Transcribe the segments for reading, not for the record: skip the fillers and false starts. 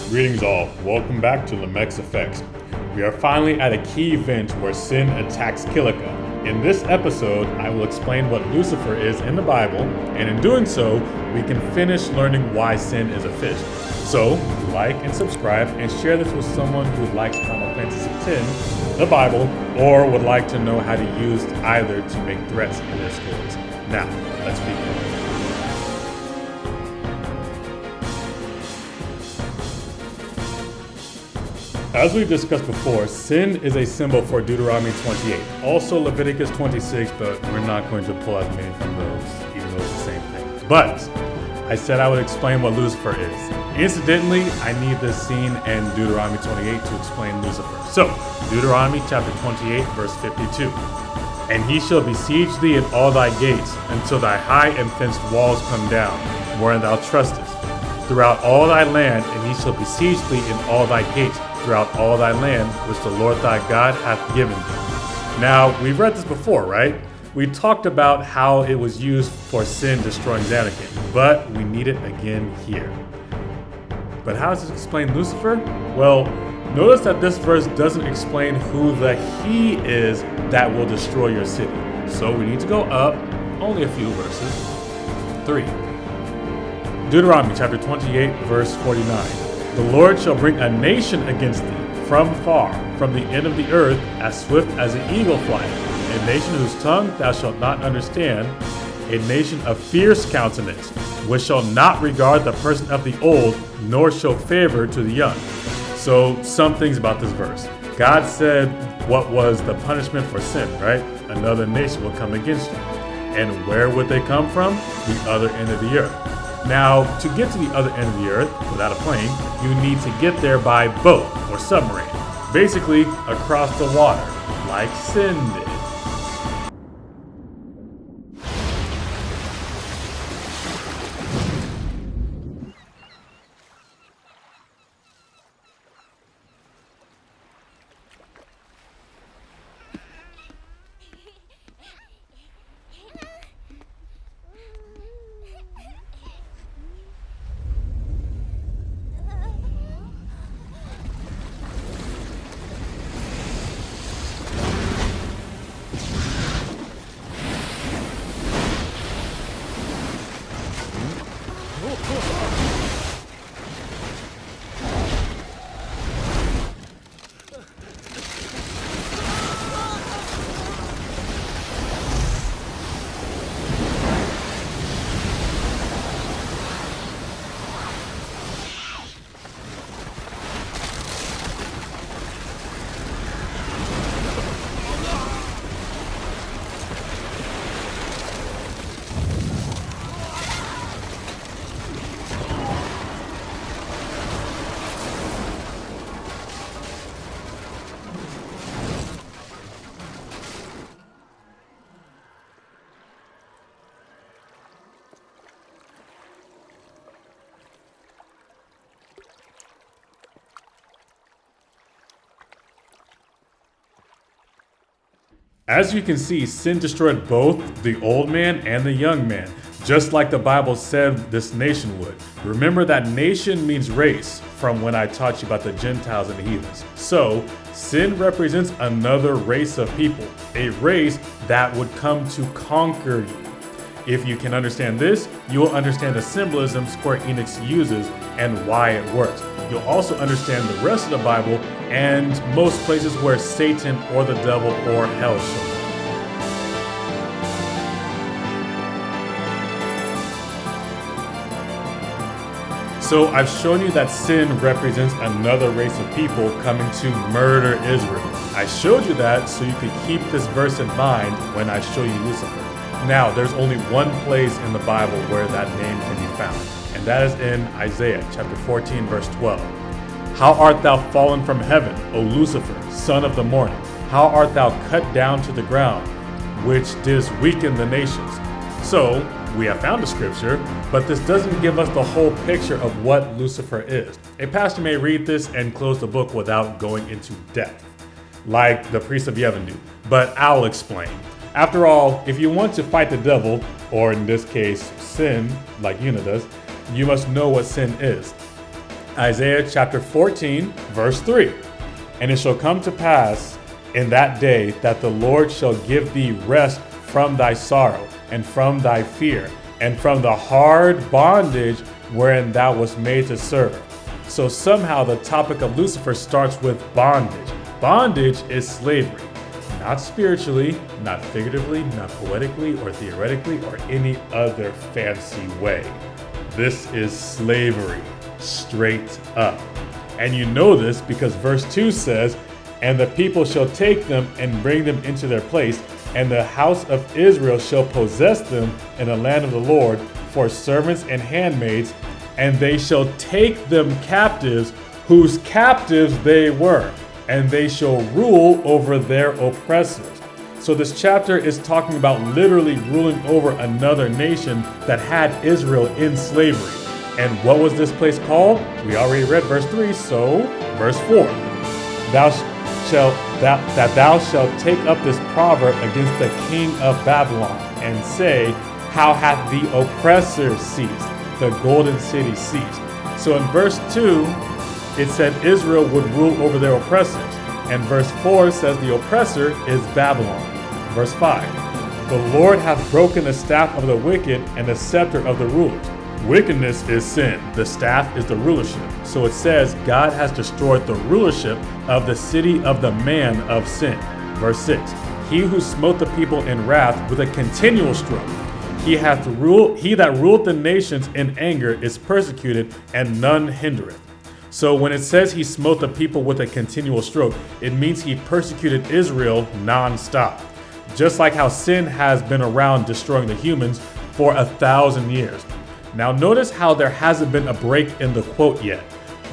Greetings all, welcome back to Lamech's Effects. We are finally at a key event where sin attacks Kilika. In this episode, I will explain what Lucifer is in the Bible, and in doing so, we can finish learning why sin is a fish. So, like and subscribe and share this with someone who likes Final Fantasy X, the Bible, or would like to know how to use either to make threats in their stories. Now, let's begin. As we've discussed before, sin is a symbol for Deuteronomy 28, also Leviticus 26, but we're not going to pull as many from those, even though it's the same thing. But I said I would explain what Lucifer is. Incidentally, I need this scene in Deuteronomy 28 to explain Lucifer. So, Deuteronomy chapter 28, verse 52. And he shall besiege thee in all thy gates, until thy high and fenced walls come down, wherein thou trustest, throughout all thy land, and he shall besiege thee in all thy gates, throughout all thy land, which the Lord thy God hath given thee. Now, we've read this before, right? We talked about how it was used for sin destroying Xanarkand, but we need it again here. But how does it explain Lucifer? Well, notice that this verse doesn't explain who the he is that will destroy your city. So we need to go up only a few verses. 3. Deuteronomy chapter 28, verse 49. The Lord shall bring a nation against thee from far, from the end of the earth, as swift as an eagle flieth, a nation whose tongue thou shalt not understand, a nation of fierce countenance, which shall not regard the person of the old, nor show favor to the young. So, some things about this verse. God said what was the punishment for sin, right? Another nation will come against you. And where would they come from? The other end of the earth. Now, to get to the other end of the earth without a plane, you need to get there by boat or submarine. Basically, across the water, like sin did. As you can see, sin destroyed both the old man and the young man, just like the Bible said this nation would. Remember that nation means race, from when I taught you about the Gentiles and the heathens. So, sin represents another race of people, a race that would come to conquer you. If you can understand this, you will understand the symbolism Square Enix uses and why it works. You'll also understand the rest of the Bible and most places where Satan or the devil or hell show up. So I've shown you that sin represents another race of people coming to murder Israel. I showed you that so you could keep this verse in mind when I show you Lucifer. Now, there's only one place in the Bible where that name can be found, and that is in Isaiah chapter 14, verse 12. How art thou fallen from heaven, O Lucifer, son of the morning? How art thou cut down to the ground, which didst weaken the nations? So, we have found a scripture, but this doesn't give us the whole picture of what Lucifer is. A pastor may read this and close the book without going into depth, like the priest of Yevon do, but I'll explain. After all, if you want to fight the devil, or in this case, sin, like Yuna does, you must know what sin is. Isaiah chapter 14, verse 3. And it shall come to pass in that day that the Lord shall give thee rest from thy sorrow, and from thy fear, and from the hard bondage wherein thou wast made to serve. So somehow the topic of Lucifer starts with bondage. Bondage is slavery. Not spiritually, not figuratively, not poetically or theoretically or any other fancy way. This is slavery, straight up. And you know this because verse 2 says, and the people shall take them and bring them into their place, and the house of Israel shall possess them in the land of the Lord for servants and handmaids, and they shall take them captives, whose captives they were, and they shall rule over their oppressors. So this chapter is talking about literally ruling over another nation that had Israel in slavery. And what was this place called? We already read verse 3, so verse 4. Thou shalt take up this proverb against the king of Babylon, and say, how hath the oppressor ceased, the golden city ceased. So in verse 2, it said Israel would rule over their oppressors. And verse 4 says the oppressor is Babylon. Verse 5, the Lord hath broken the staff of the wicked and the scepter of the rulers. Wickedness is sin. The staff is the rulership. So it says God has destroyed the rulership of the city of the man of sin. Verse 6, he who smote the people in wrath with a continual stroke. He that ruled the nations in anger is persecuted, and none hindereth. So when it says he smote the people with a continual stroke, it means he persecuted Israel non-stop. Just like how sin has been around destroying the humans for 1,000 years. Now notice how there hasn't been a break in the quote yet.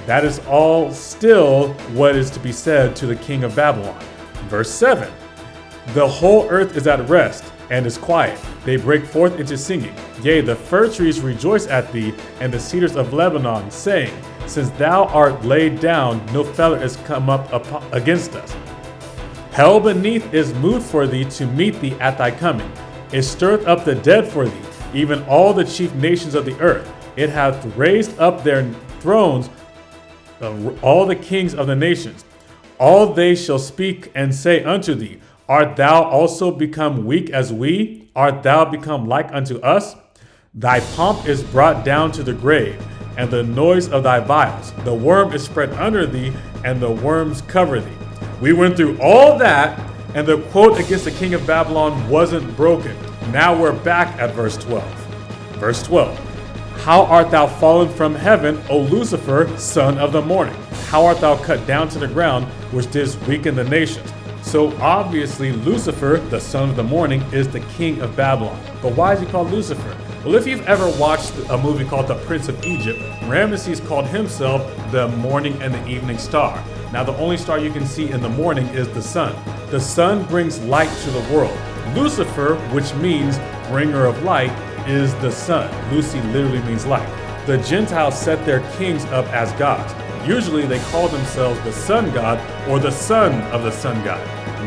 That is all still what is to be said to the king of Babylon. Verse 7, the whole earth is at rest and is quiet. They break forth into singing. Yea, the fir trees rejoice at thee, and the cedars of Lebanon, saying, since thou art laid down, no feller is come up against us. Hell beneath is moved for thee to meet thee at thy coming. It stirreth up the dead for thee, even all the chief nations of the earth. It hath raised up their thrones, all the kings of the nations. All they shall speak and say unto thee, art thou also become weak as we? Art thou become like unto us? Thy pomp is brought down to the grave, and the noise of thy vials. The worm is spread under thee, and the worms cover thee. We went through all that, and the quote against the king of Babylon wasn't broken. Now we're back at verse 12. Verse 12. How art thou fallen from heaven, O Lucifer, son of the morning? How art thou cut down to the ground, which didst weaken the nations? So obviously Lucifer, the son of the morning, is the king of Babylon. But why is he called Lucifer? Well, if you've ever watched a movie called The Prince of Egypt, Ramesses called himself the morning and the evening star. Now the only star you can see in the morning is the sun. The sun brings light to the world. Lucifer, which means bringer of light, is the sun. Lucy literally means light. The Gentiles set their kings up as gods. Usually they call themselves the sun god or the son of the sun god.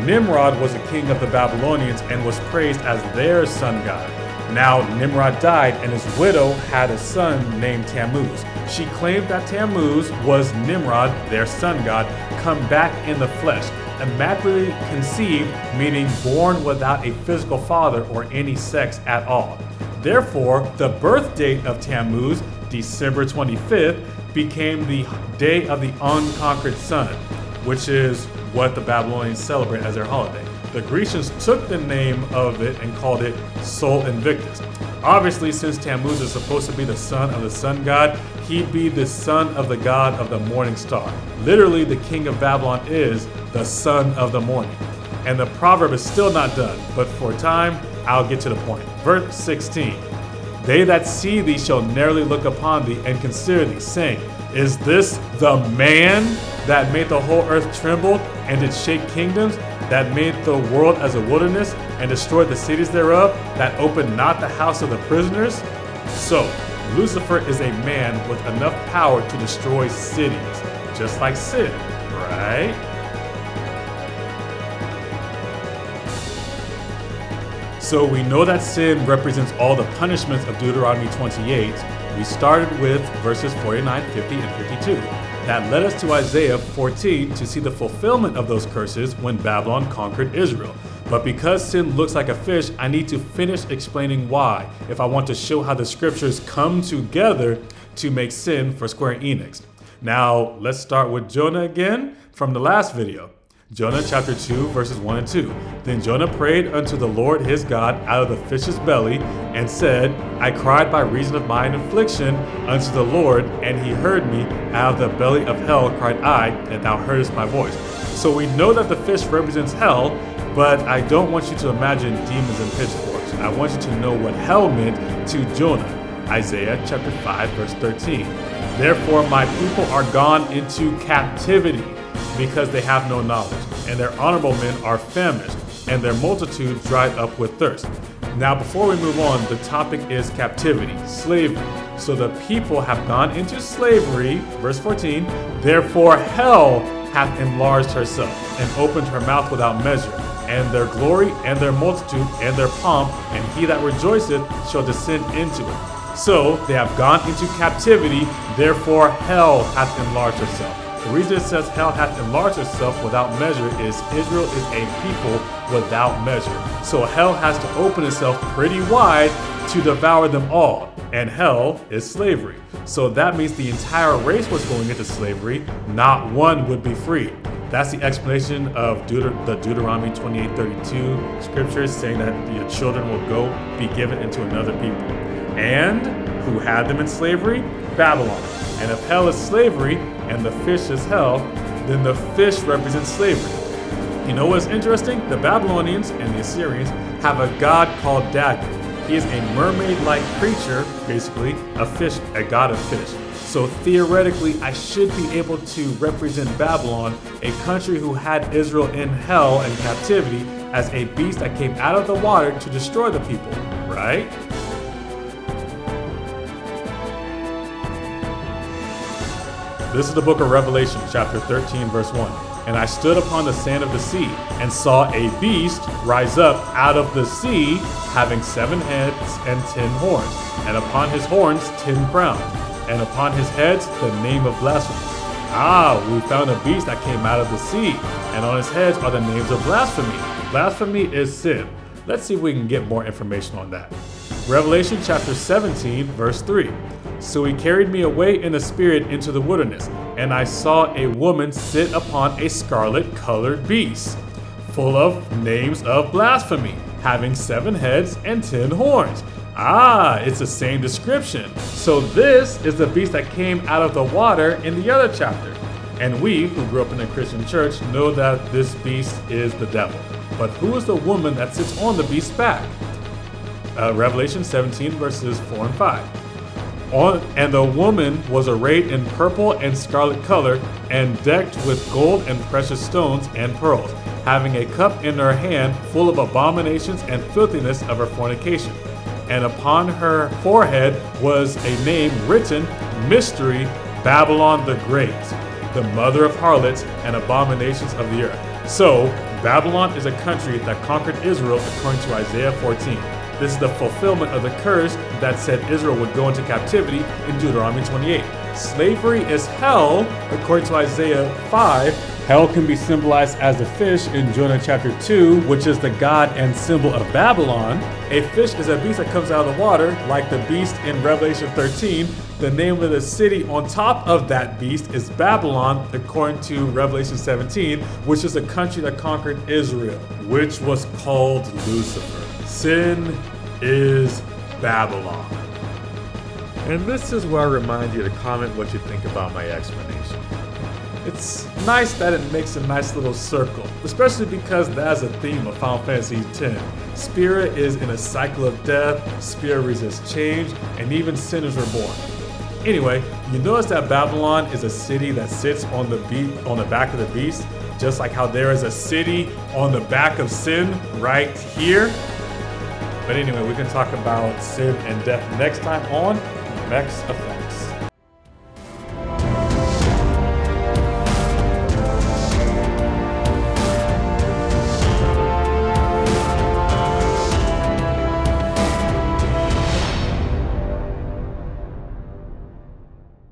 Nimrod was a king of the Babylonians and was praised as their sun god. Now Nimrod died and his widow had a son named Tammuz. She claimed that Tammuz was Nimrod, their sun god, come back in the flesh, immaculately conceived, meaning born without a physical father or any sex at all. Therefore, the birth date of Tammuz, December 25th, became the day of the unconquered sun, which is what the Babylonians celebrate as their holiday. The Grecians took the name of it and called it Sol Invictus. Obviously, since Tammuz is supposed to be the son of the sun god, he'd be the son of the god of the morning star. Literally, the king of Babylon is the son of the morning. And the proverb is still not done, but for time, I'll get to the point. Verse 16. They that see thee shall narrowly look upon thee and consider thee, saying, is this the man that made the whole earth tremble and did shake kingdoms, that made the world as a wilderness and destroyed the cities thereof, that opened not the house of the prisoners? So, Lucifer is a man with enough power to destroy cities, just like sin, right? So we know that sin represents all the punishments of Deuteronomy 28. We started with verses 49, 50, and 52. That led us to Isaiah 14 to see the fulfillment of those curses when Babylon conquered Israel. But because sin looks like a fish, I need to finish explaining why if I want to show how the scriptures come together to make sin for Square Enix. Now, let's start with Jonah again from the last video. Jonah chapter 2 verses 1 and 2. Then Jonah prayed unto the Lord his God out of the fish's belly and said, I cried by reason of mine affliction unto the Lord, and he heard me. Out of the belly of hell cried I, and thou heardest my voice. So we know that the fish represents hell, but I don't want you to imagine demons and pitchforks. I want you to know what hell meant to Jonah. Isaiah chapter 5 verse 13. Therefore my people are gone into captivity, because they have no knowledge, and their honorable men are famished, and their multitude dried up with thirst. Now before we move on, the topic is captivity, slavery. So the people have gone into slavery, verse 14, therefore hell hath enlarged herself, and opened her mouth without measure, and their glory, and their multitude, and their pomp, and he that rejoiceth shall descend into it. So they have gone into captivity, therefore hell hath enlarged herself. The reason it says hell hath enlarged itself without measure is Israel is a people without measure. So hell has to open itself pretty wide to devour them all. And hell is slavery. So that means the entire race was going into slavery. Not one would be free. That's the explanation of the Deuteronomy 28:32 scriptures saying that your children will go be given into another people. And who had them in slavery? Babylon. And if hell is slavery and the fish is hell, then the fish represents slavery. You know what's interesting? The Babylonians and the Assyrians have a god called Dagon. He is a mermaid-like creature, basically a fish, a god of fish. So theoretically, I should be able to represent Babylon, a country who had Israel in hell and captivity, as a beast that came out of the water to destroy the people, right? This is the book of Revelation, chapter 13, verse 1. And I stood upon the sand of the sea, and saw a beast rise up out of the sea, having 7 heads and 10 horns, and upon his horns 10 crowns, and upon his heads the name of blasphemy. We found a beast that came out of the sea, and on his heads are the names of blasphemy. Blasphemy is sin. Let's see if we can get more information on that. Revelation chapter 17, verse 3. So he carried me away in the spirit into the wilderness, and I saw a woman sit upon a scarlet-colored beast, full of names of blasphemy, having 7 heads and 10 horns. It's the same description. So this is the beast that came out of the water in the other chapter. And we, who grew up in a Christian church, know that this beast is the devil. But who is the woman that sits on the beast's back? Revelation 17, verses 4 and 5. And the woman was arrayed in purple and scarlet color, and decked with gold and precious stones and pearls, having a cup in her hand full of abominations and filthiness of her fornication. And upon her forehead was a name written, Mystery, Babylon the Great, the mother of harlots and abominations of the earth. So, Babylon is a country that conquered Israel according to Isaiah 14. This is the fulfillment of the curse that said Israel would go into captivity in Deuteronomy 28. Slavery is hell, according to Isaiah 5. Hell can be symbolized as the fish in Jonah chapter 2, which is the god and symbol of Babylon. A fish is a beast that comes out of the water, like the beast in Revelation 13. The name of the city on top of that beast is Babylon, according to Revelation 17, which is a country that conquered Israel, which was called Lucifer. Sin is Babylon. And this is where I remind you to comment what you think about my explanation. It's nice that it makes a nice little circle, especially because that's a theme of Final Fantasy X. Spirit is in a cycle of death, spirit resists change, and even sinners are born. Anyway, you notice that Babylon is a city that sits on the back of the beast, just like how there is a city on the back of sin right here. But anyway, we can talk about sin and death next time on Mech's Effect.